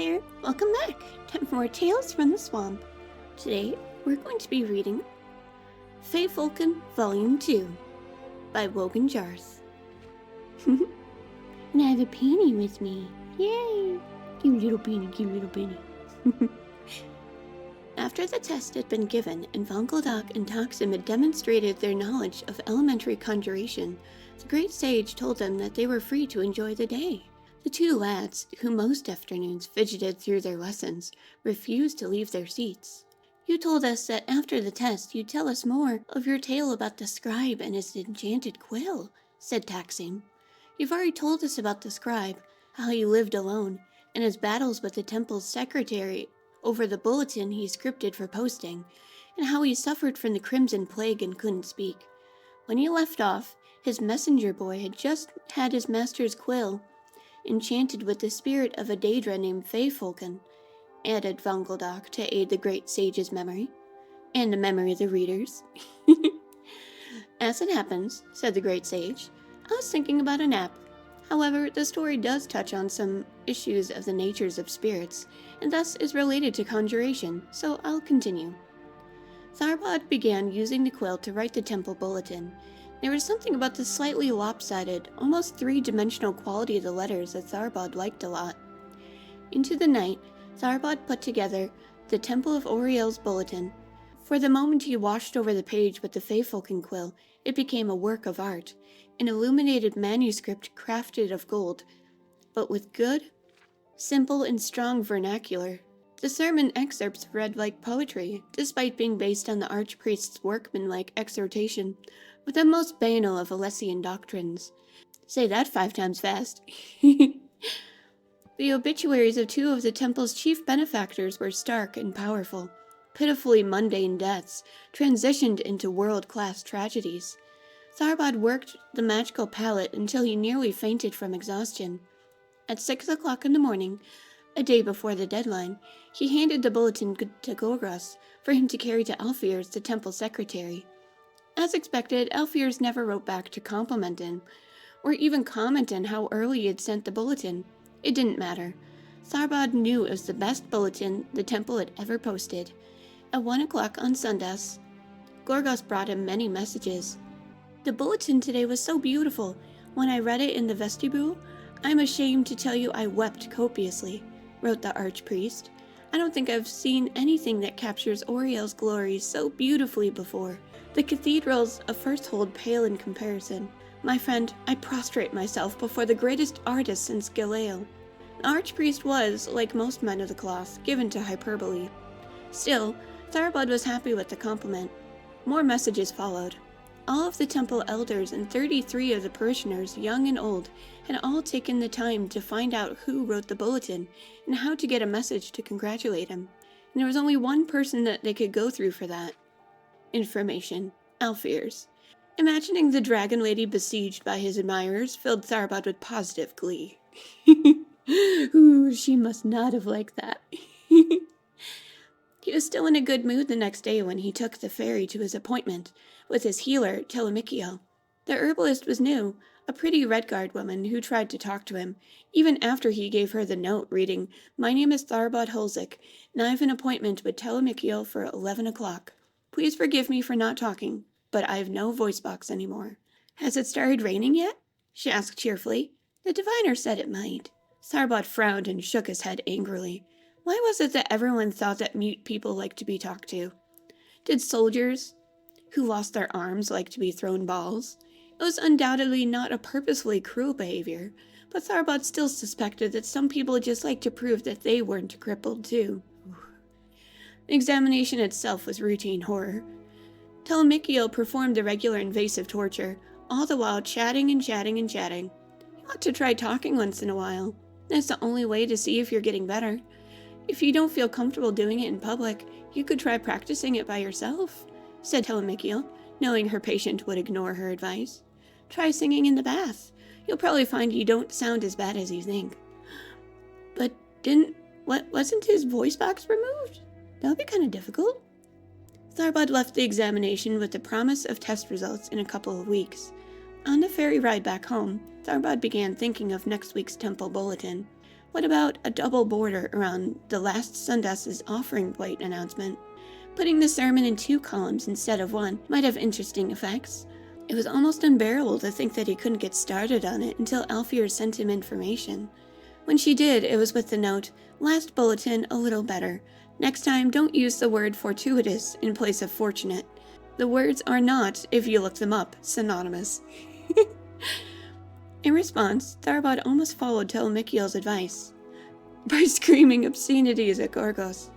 there, welcome back. Time for more Tales from the Swamp. Today, we're going to be reading Feyfolken Volume 2 by Wogan Jarth. And I have a penny with me. Yay! Cute little penny, cute little penny. After the test had been given and Vonkeldock and Toxim had demonstrated their knowledge of elementary conjuration, the great sage told them that they were free to enjoy the day. The two lads, who most afternoons fidgeted through their lessons, refused to leave their seats. You told us that after the test you'd tell us more of your tale about the scribe and his enchanted quill, said Toxim. You've already told us about the scribe, how he lived alone, and his battles with the temple's secretary over the bulletin he scripted for posting, and how he suffered from the crimson plague and couldn't speak. When he left off, his messenger boy had just had his master's quill enchanted with the spirit of a Daedra named Feyfolken, added Vonkeldock to aid the great sage's memory, and the memory of the readers. As it happens, said the great sage, I was thinking about a nap. However, the story does touch on some issues of the natures of spirits, and thus is related to conjuration, so I'll continue. Thaurbad began using the quill to write the temple bulletin. There was something about the slightly lopsided, almost three-dimensional quality of the letters that Thaurbad liked a lot. Into the night, Thaurbad put together the Temple of Oriel's bulletin. For the moment he washed over the page with the Feyfolken quill, it became a work of art, an illuminated manuscript crafted of gold, but with good, simple, and strong vernacular. The sermon excerpts read like poetry, despite being based on the archpriest's workmanlike exhortation with the most banal of Alessian doctrines. Say that 5 times fast. The obituaries of 2 of the temple's chief benefactors were stark and powerful. Pitifully mundane deaths transitioned into world-class tragedies. Thaurbad worked the magical palette until he nearly fainted from exhaustion. At 6 o'clock in the morning, a day before the deadline, he handed the bulletin to Gorgos for him to carry to Alfiers, the temple secretary. As expected, Alfiers never wrote back to compliment him, or even comment on how early he had sent the bulletin. It didn't matter. Thaurbad knew it was the best bulletin the temple had ever posted. At 1 o'clock on Sundas, Gorgos brought him many messages. The bulletin today was so beautiful. When I read it in the vestibule, I'm ashamed to tell you I wept copiously, wrote the archpriest. I don't think I've seen anything that captures Oriel's glories so beautifully before. The cathedrals of Firsthold pale in comparison. My friend, I prostrate myself before the greatest artist since Galileo. The archpriest was, like most men of the cloth, given to hyperbole. Still, Thaurbad was happy with the compliment. More messages followed. All of the temple elders and 33 of the parishioners, young and old, had all taken the time to find out who wrote the bulletin and how to get a message to congratulate him. And there was only one person that they could go through for that information: Alfiers. Imagining the dragon lady besieged by his admirers filled Thaurbad with positive glee. Ooh, she must not have liked that. He was still in a good mood the next day when he took the ferry to his appointment with his healer, Telemikiel. The herbalist was new, a pretty Redguard woman who tried to talk to him, even after he gave her the note reading, My name is Thaurbad Hulzik, and I have an appointment with Telemikiel for 11 o'clock. Please forgive me for not talking, but I have no voice box anymore. Has it started raining yet? She asked cheerfully. The diviner said it might. Thaurbad frowned and shook his head angrily. Why was it that everyone thought that mute people liked to be talked to? Did soldiers who lost their arms like to be thrown balls? It was undoubtedly not a purposefully cruel behavior, but Thaurbad still suspected that some people just liked to prove that they weren't crippled too. The examination itself was routine horror. Telemikiel performed the regular invasive torture, all the while chatting and chatting and chatting. You ought to try talking once in a while. That's the only way to see if you're getting better. If you don't feel comfortable doing it in public, you could try practicing it by yourself, said Telemikiel, knowing her patient would ignore her advice. Try singing in the bath. You'll probably find you don't sound as bad as you think. But wasn't his voice box removed? That would be kind of difficult. Thaurbad left the examination with the promise of test results in a couple of weeks. On the ferry ride back home, Thaurbad began thinking of next week's temple bulletin. What about a double border around the last Sundas's offering plate announcement? Putting the sermon in 2 columns instead of 1 might have interesting effects. It was almost unbearable to think that he couldn't get started on it until Alfear sent him information. When she did, it was with the note, "Last bulletin a little better. Next time, don't use the word fortuitous in place of fortunate. The words are not, if you look them up, synonymous." In response, Thaurbad almost followed Telemikiel's advice by screaming obscenities at Gorgos.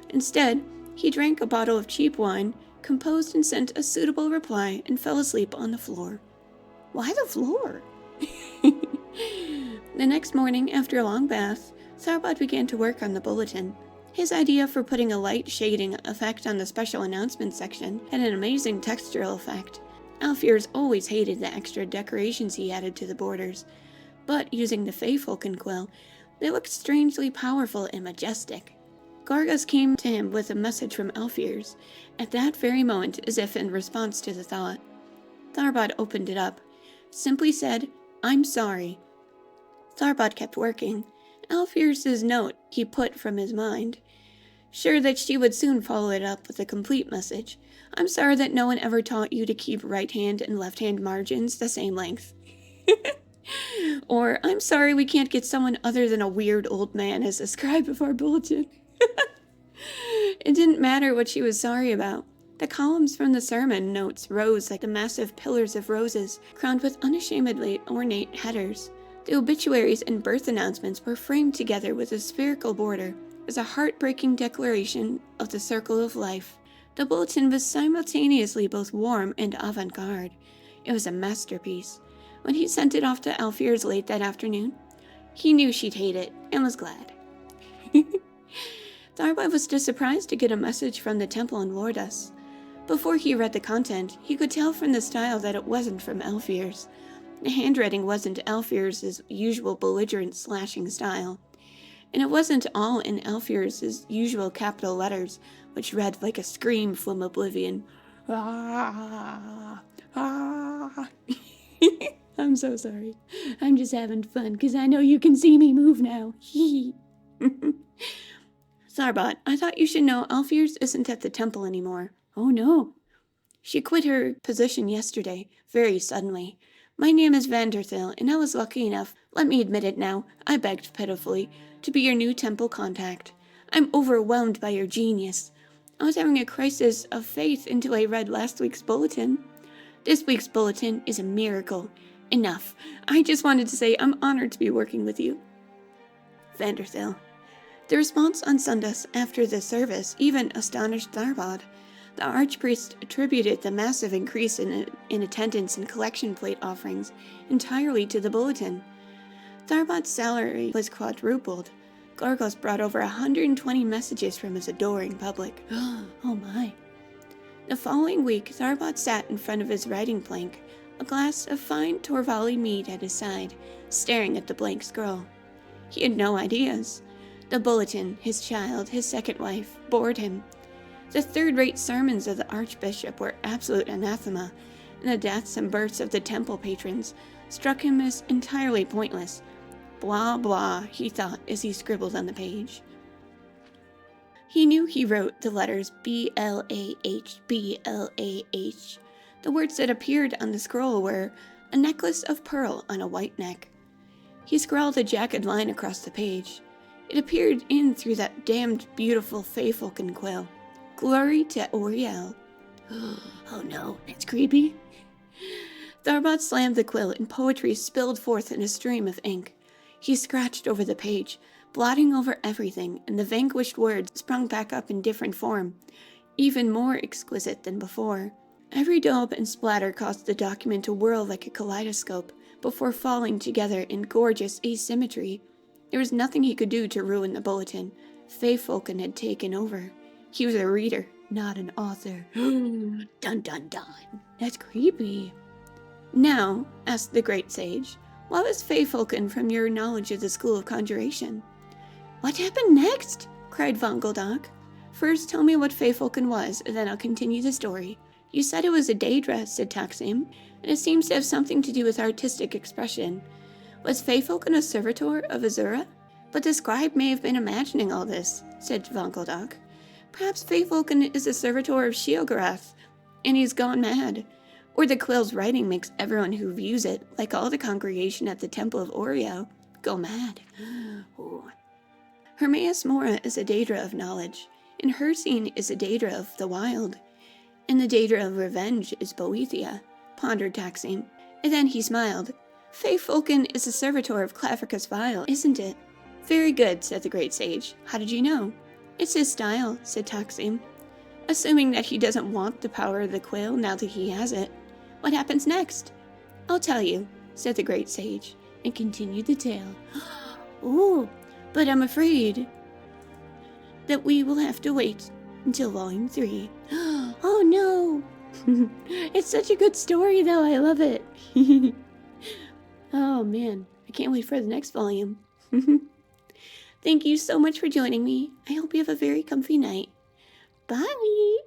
Instead, he drank a bottle of cheap wine, composed and sent a suitable reply, and fell asleep on the floor. Why the floor? The next morning, after a long bath, Thaurbad began to work on the bulletin. His idea for putting a light shading effect on the special announcement section had an amazing textural effect. Alfear's always hated the extra decorations he added to the borders, but using the Feyfolken quill, they looked strangely powerful and majestic. Gorgos came to him with a message from Alfear's, at that very moment as if in response to the thought. Thaurbad opened it up, simply said, "I'm sorry." Thaurbad kept working. Alfear's note he put from his mind, sure that she would soon follow it up with a complete message. "I'm sorry that no one ever taught you to keep right hand and left hand margins the same length." Or, "I'm sorry we can't get someone other than a weird old man as a scribe of our bulletin." It didn't matter what she was sorry about. The columns from the sermon notes rose like the massive pillars of roses, crowned with unashamedly ornate headers. The obituaries and birth announcements were framed together with a spherical border as a heartbreaking declaration of the circle of life. The bulletin was simultaneously both warm and avant-garde. It was a masterpiece. When he sent it off to Alfear's late that afternoon, he knew she'd hate it and was glad. Thaurbad was just surprised to get a message from the temple in Lordas. Before he read the content, he could tell from the style that it wasn't from Alfear's. The handwriting wasn't Alfear's usual belligerent slashing style, and it wasn't all in Alfear's usual capital letters, which read like a scream from oblivion. Ah, ah. I'm so sorry. I'm just having fun, because I know you can see me move now. Thaurbad, I thought you should know Alfear's isn't at the temple anymore. Oh no. She quit her position yesterday, very suddenly. My name is Vanderthil, and I was lucky enough, let me admit it now, I begged pitifully, to be your new temple contact. I'm overwhelmed by your genius. I was having a crisis of faith until I read last week's bulletin. This week's bulletin is a miracle. Enough. I just wanted to say I'm honored to be working with you. Vanderthil. The response on Sundas after the service even astonished Thaurbad. The archpriest attributed the massive increase in attendance and collection plate offerings entirely to the bulletin. Thaurbad's salary was quadrupled. Gorgos brought over 120 messages from his adoring public. Oh my. The following week, Thaurbad sat in front of his writing plank, a glass of fine Torvali mead at his side, staring at the blank scroll. He had no ideas. The bulletin, his child, his second wife, bored him. The third-rate sermons of the archbishop were absolute anathema, and the deaths and births of the temple patrons struck him as entirely pointless. Blah, blah, he thought as he scribbled on the page. He knew he wrote the letters B-L-A-H, B-L-A-H. The words that appeared on the scroll were, "A necklace of pearl on a white neck." He scrawled a jagged line across the page. It appeared in through that damned beautiful Feyfolken quill. Glory to Oriel. Oh no, that's creepy. Thaurbad slammed the quill and poetry spilled forth in a stream of ink. He scratched over the page, blotting over everything, and the vanquished words sprung back up in different form, even more exquisite than before. Every daub and splatter caused the document to whirl like a kaleidoscope before falling together in gorgeous asymmetry. There was nothing he could do to ruin the bulletin. Feyfolken had taken over. He was a reader, not an author. Dun dun dun. That's creepy. Now, asked the great sage, what was Feyfolken from your knowledge of the school of conjuration? What happened next? Cried von Goldock. First tell me what Feyfolken was, and then I'll continue the story. You said it was a daedra, said Taksim, and it seems to have something to do with artistic expression. Was Feyfolken a servitor of Azura? But the scribe may have been imagining all this, said Vonkeldock. Perhaps Feyfolken is a servitor of Sheogorath, and he's gone mad. Or the quill's writing makes everyone who views it, like all the congregation at the Temple of Oreo, go mad. Ooh. Hermaeus Mora is a Daedra of knowledge, and Hircine is a Daedra of the wild. And the Daedra of revenge is Boethia, pondered Taksim, and then he smiled. Feyfolken is a servitor of Clavricus Vile, isn't it? Very good, said the great sage. How did you know? It's his style, said Taksim. Assuming that he doesn't want the power of the quill now that he has it. What happens next? I'll tell you, said the great sage, and continued the tale. Ooh, but I'm afraid that we will have to wait until Volume 3. Oh no! It's such a good story though, I love it. Oh man, I can't wait for the next volume. Thank you so much for joining me. I hope you have a very comfy night. Bye!